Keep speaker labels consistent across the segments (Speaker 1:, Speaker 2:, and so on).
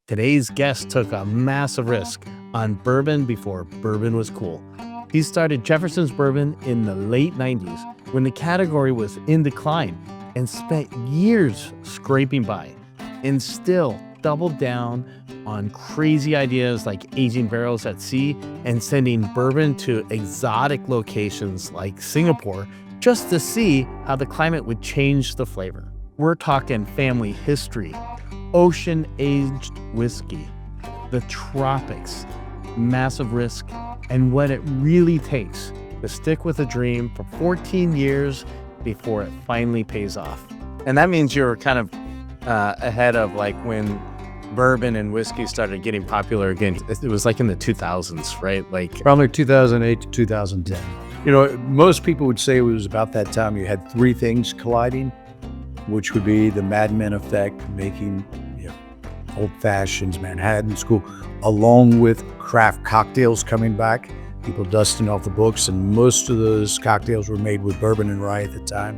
Speaker 1: Today's guest took a massive risk on bourbon before bourbon was cool. He started Jefferson's Bourbon in the late 90s when the category was in decline and spent years scraping by, and still doubled down on crazy ideas like aging barrels at sea and sending bourbon to exotic locations like Singapore just to see how the climate would change the flavor. We're talking family history, ocean-aged whiskey, the tropics, massive risk, and what it really takes to stick with a dream for 14 years before it finally pays off. And that means you're kind of ahead of like when bourbon and whiskey started getting popular again. It was like in the 2000s, right? Like
Speaker 2: Probably 2008 to 2010. You know, most people would say it was about that time you had three things colliding, which would be the Mad Men effect, making old fashions, Manhattan School, along with craft cocktails coming back, people dusting off the books, and most of those cocktails were made with bourbon and rye at the time.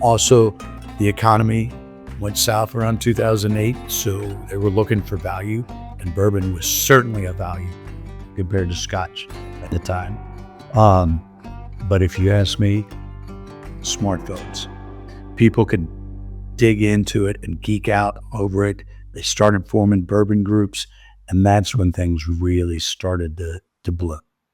Speaker 2: Also, the economy went south around 2008, so they were looking for value, and bourbon was certainly a value compared to Scotch at the time. But if you ask me, smartphones. People could dig into it and geek out over it. They started forming bourbon groups, and that's when things really started to bloom.